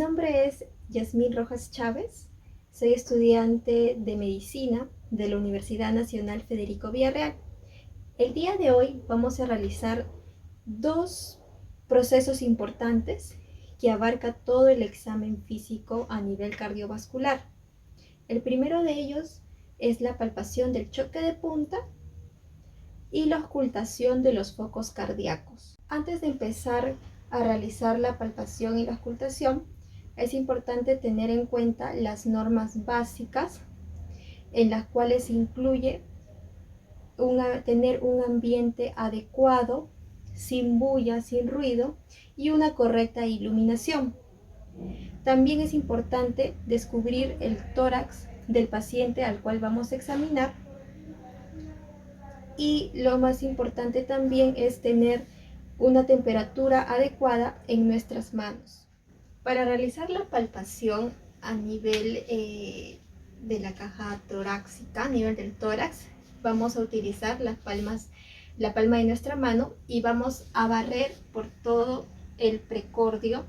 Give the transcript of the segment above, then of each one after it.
nombre es Yasmín Rojas Chávez, soy estudiante de Medicina de la Universidad Nacional Federico Villarreal. El día de hoy vamos a realizar dos procesos importantes que abarca todo el examen físico a nivel cardiovascular. El primero de ellos es la palpación del choque de punta y la ocultación de los focos cardíacos. Antes de empezar a realizar la palpación y la ocultación, es importante tener en cuenta las normas básicas en las cuales incluye tener un ambiente adecuado, sin bulla, sin ruido y una correcta iluminación. También es importante descubrir el tórax del paciente al cual vamos a examinar, y lo más importante también es tener una temperatura adecuada en nuestras manos. Para realizar la palpación a nivel de la caja torácica, a nivel del tórax, vamos a utilizar la palma de nuestra mano y vamos a barrer por todo el precordio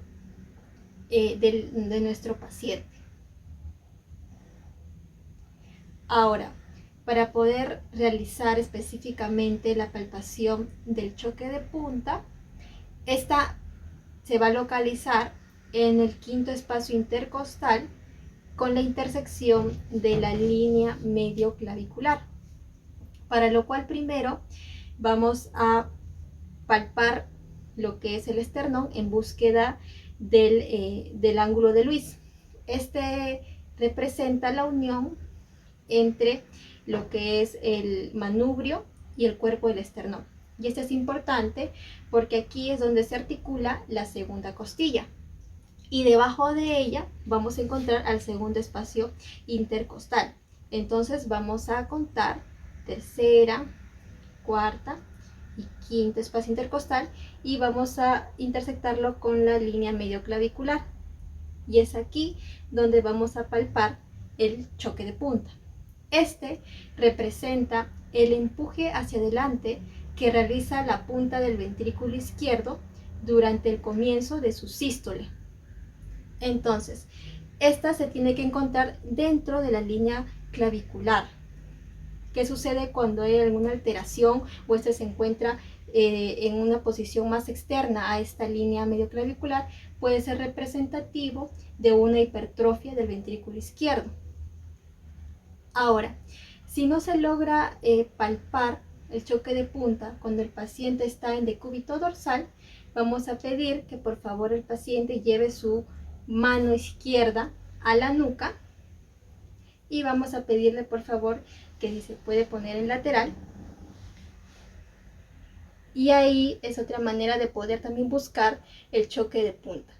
de nuestro paciente. Ahora, para poder realizar específicamente la palpación del choque de punta, esta se va a localizar en el quinto espacio intercostal con la intersección de la línea medioclavicular, para lo cual primero vamos a palpar lo que es el esternón en búsqueda del ángulo de Luis. Este representa la unión entre lo que es el manubrio y el cuerpo del esternón. Y esto es importante porque aquí es donde se articula la segunda costilla. Y debajo de ella vamos a encontrar al segundo espacio intercostal. Entonces vamos a contar tercera, cuarta y quinto espacio intercostal y vamos a intersectarlo con la línea medioclavicular. Y es aquí donde vamos a palpar el choque de punta. Este representa el empuje hacia adelante que realiza la punta del ventrículo izquierdo durante el comienzo de su sístole. Entonces, esta se tiene que encontrar dentro de la línea clavicular. ¿Qué sucede cuando hay alguna alteración o este se encuentra en una posición más externa a esta línea medioclavicular? Puede ser representativo de una hipertrofia del ventrículo izquierdo. Ahora, si no se logra palpar el choque de punta cuando el paciente está en decúbito dorsal, vamos a pedir que por favor el paciente lleve su mano izquierda a la nuca y vamos a pedirle por favor que si se puede poner en lateral, y ahí es otra manera de poder también buscar el choque de punta.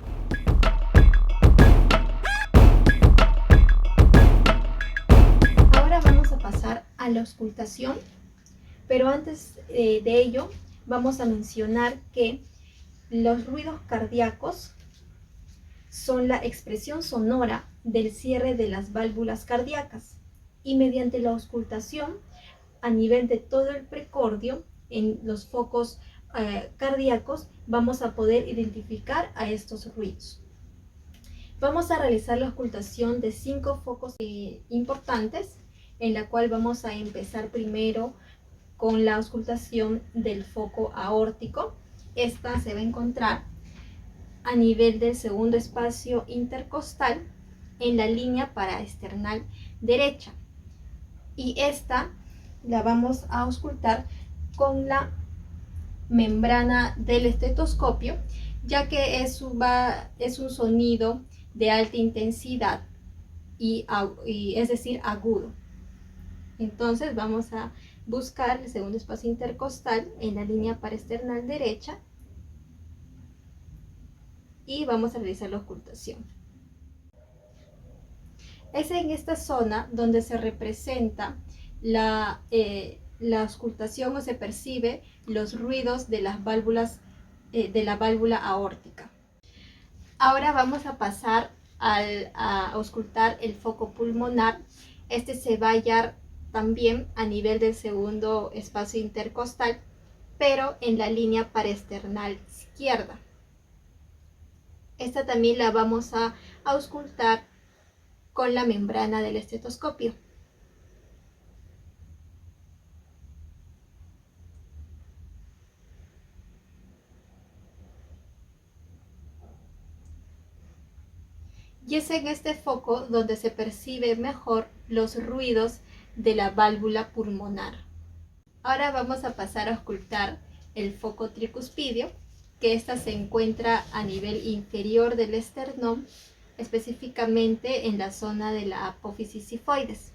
Ahora vamos a pasar a la auscultación, pero antes de ello vamos a mencionar que los ruidos cardíacos son la expresión sonora del cierre de las válvulas cardíacas, y mediante la auscultación a nivel de todo el precordio en los focos cardíacos vamos a poder identificar a estos ruidos. Vamos a realizar la auscultación de 5 focos importantes, en la cual vamos a empezar primero con la auscultación del foco aórtico. Esta se va a encontrar a nivel del segundo espacio intercostal en la línea paraesternal derecha, y esta la vamos a auscultar con la membrana del estetoscopio, ya que es un sonido de alta intensidad y es decir, agudo. Entonces vamos a buscar el segundo espacio intercostal en la línea paraesternal derecha y vamos a realizar la auscultación. Es en esta zona donde se representa la auscultación o se percibe los ruidos de las válvulas de la válvula aórtica. Ahora vamos a pasar a auscultar el foco pulmonar. Este se va a hallar también a nivel del segundo espacio intercostal, pero en la línea paraesternal izquierda. Esta también la vamos a auscultar con la membrana del estetoscopio. Y es en este foco donde se percibe mejor los ruidos de la válvula pulmonar. Ahora vamos a pasar a auscultar el foco tricuspidio, que ésta se encuentra a nivel inferior del esternón, específicamente en la zona de la apófisis sifoides.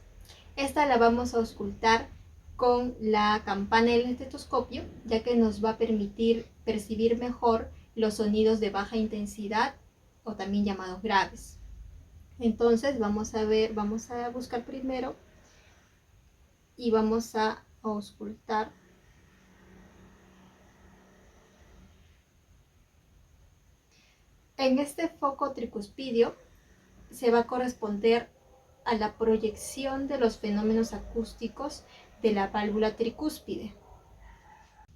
Esta la vamos a auscultar con la campana del estetoscopio, ya que nos va a permitir percibir mejor los sonidos de baja intensidad o también llamados graves. Entonces vamos a buscar primero y vamos a auscultar en este foco tricuspidio. Se va a corresponder a la proyección de los fenómenos acústicos de la válvula tricúspide.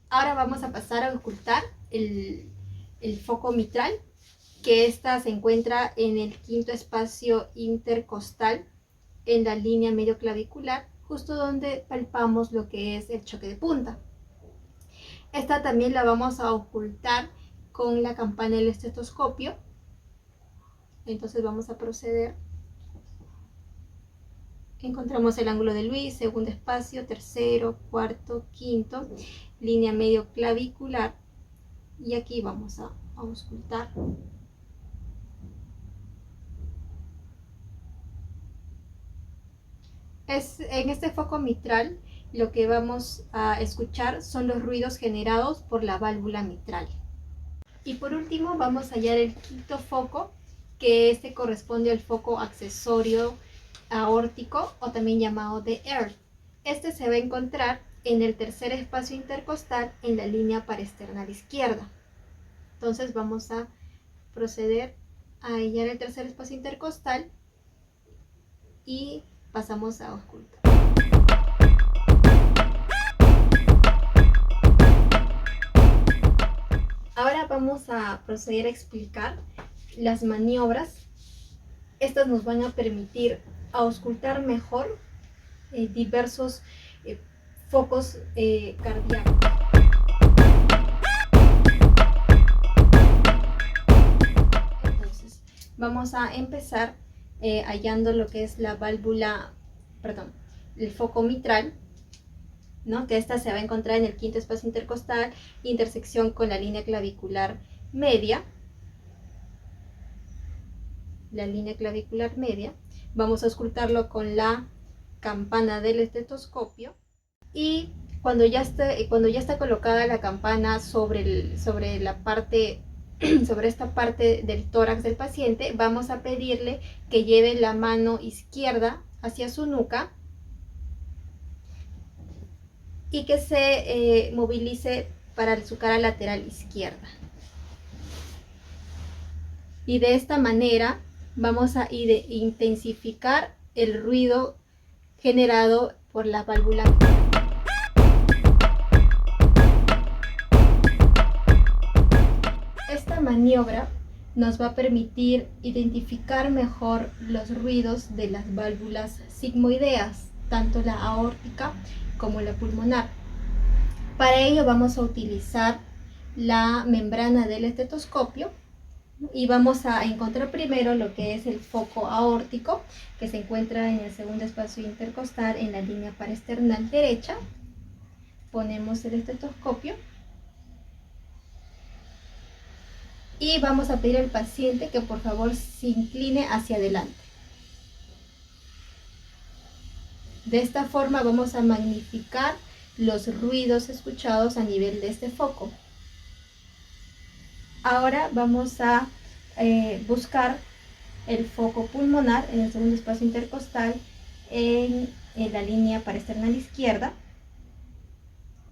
Ahora vamos a pasar a auscultar el foco mitral, que ésta se encuentra en el quinto espacio intercostal, en la línea medio clavicular, justo donde palpamos lo que es el choque de punta. Esta también la vamos a auscultar con la campana del estetoscopio. Entonces vamos a proceder. Encontramos el ángulo de Luis, segundo espacio, tercero, cuarto, quinto, línea medio clavicular, y aquí vamos a auscultar. En este foco mitral lo que vamos a escuchar son los ruidos generados por la válvula mitral. Y por último vamos a hallar el quinto foco, que este corresponde al foco accesorio aórtico, o también llamado de Earth. Este se va a encontrar en el tercer espacio intercostal, en la línea parasternal izquierda. Entonces vamos a proceder a hallar el tercer espacio intercostal y pasamos a auscultar. Ahora vamos a proceder a explicar las maniobras. Estas nos van a permitir auscultar mejor diversos focos cardíacos. Entonces, vamos a empezar hallando lo que es la válvula, el foco mitral, ¿no? Que esta se va a encontrar en el quinto espacio intercostal, intersección con la línea clavicular media. La línea clavicular media. Vamos a auscultarlo con la campana del estetoscopio, y cuando ya está colocada la campana sobre esta parte del tórax del paciente, vamos a pedirle que lleve la mano izquierda hacia su nuca y que se movilice para su cara lateral izquierda. Y de esta manera vamos a intensificar el ruido generado por la válvula. Esta maniobra nos va a permitir identificar mejor los ruidos de las válvulas sigmoideas, tanto la aórtica como la pulmonar. Para ello vamos a utilizar la membrana del estetoscopio y vamos a encontrar primero lo que es el foco aórtico, que se encuentra en el segundo espacio intercostal, en la línea parasternal derecha. Ponemos el estetoscopio y vamos a pedir al paciente que por favor se incline hacia adelante. De esta forma vamos a magnificar los ruidos escuchados a nivel de este foco. Ahora vamos a buscar el foco pulmonar en el segundo espacio intercostal, en la línea parasternal izquierda,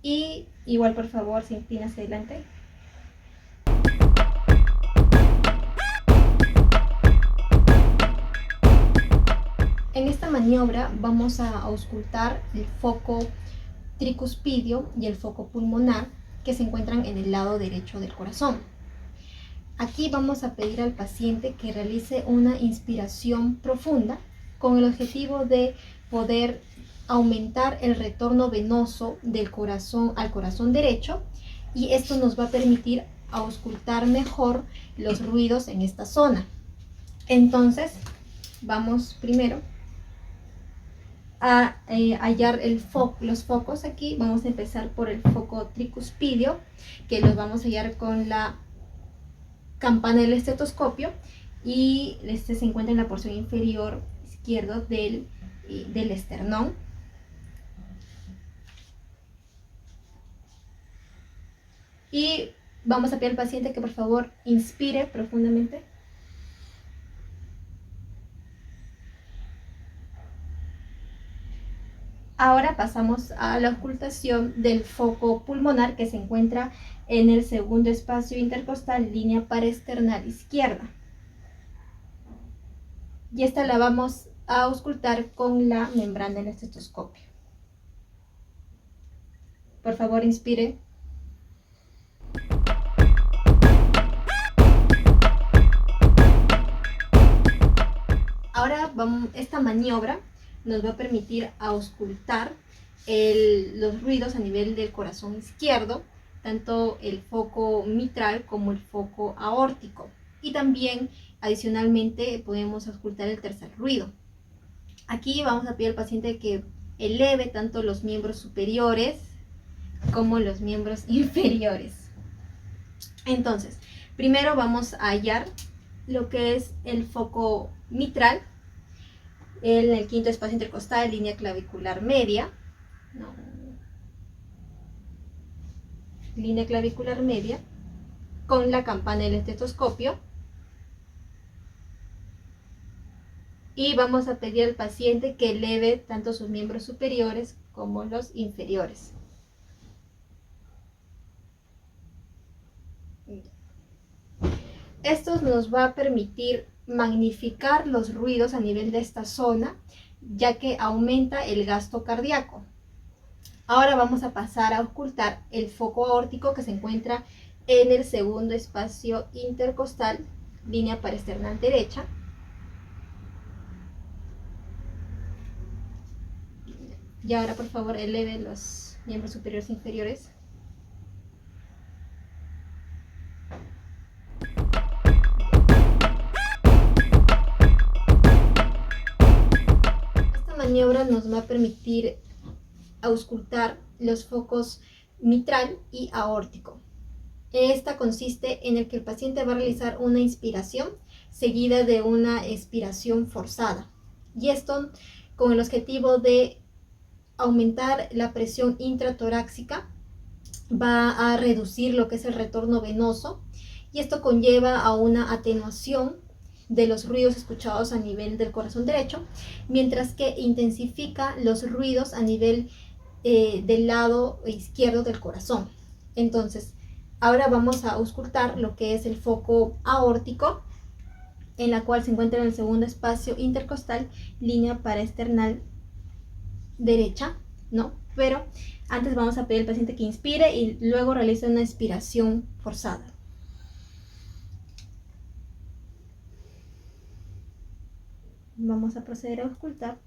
y igual por favor se inclina hacia adelante. En esta maniobra vamos a auscultar el foco tricuspidio y el foco pulmonar, que se encuentran en el lado derecho del corazón. Aquí vamos a pedir al paciente que realice una inspiración profunda con el objetivo de poder aumentar el retorno venoso del corazón al corazón derecho, y esto nos va a permitir auscultar mejor los ruidos en esta zona. Entonces, vamos primero a hallar los focos aquí. Vamos a empezar por el foco tricuspidio, que los vamos a hallar con la campana del estetoscopio, y este se encuentra en la porción inferior izquierdo del esternón. Y vamos a pedir al paciente que por favor inspire profundamente. Ahora pasamos a la ocultación del foco pulmonar, que se encuentra en el segundo espacio intercostal, línea paraesternal izquierda. Y esta la vamos a auscultar con la membrana del estetoscopio. Por favor, inspire. Ahora esta maniobra nos va a permitir auscultar los ruidos a nivel del corazón izquierdo, tanto el foco mitral como el foco aórtico. Y también, adicionalmente, podemos auscultar el tercer ruido. Aquí vamos a pedir al paciente que eleve tanto los miembros superiores como los miembros inferiores. Entonces, primero vamos a hallar lo que es el foco mitral en el quinto espacio intercostal, línea clavicular media, línea clavicular media, con la campana del estetoscopio. Y vamos a pedir al paciente que eleve tanto sus miembros superiores como los inferiores. Esto nos va a permitir magnificar los ruidos a nivel de esta zona, ya que aumenta el gasto cardíaco. Ahora vamos a pasar a ocultar el foco aórtico, que se encuentra en el segundo espacio intercostal, línea paraesternal derecha. Y ahora, por favor, eleve los miembros superiores e inferiores. Esta maniobra nos va a permitir auscultar los focos mitral y aórtico. Esta consiste en el que el paciente va a realizar una inspiración seguida de una expiración forzada, y esto con el objetivo de aumentar la presión intratorácica, va a reducir lo que es el retorno venoso, y esto conlleva a una atenuación de los ruidos escuchados a nivel del corazón derecho, mientras que intensifica los ruidos a nivel del lado izquierdo del corazón. Entonces, ahora vamos a auscultar lo que es el foco aórtico, en la cual se encuentra en el segundo espacio intercostal, línea paraesternal derecha, ¿no? Pero antes vamos a pedir al paciente que inspire y luego realice una expiración forzada. Vamos a proceder a auscultar.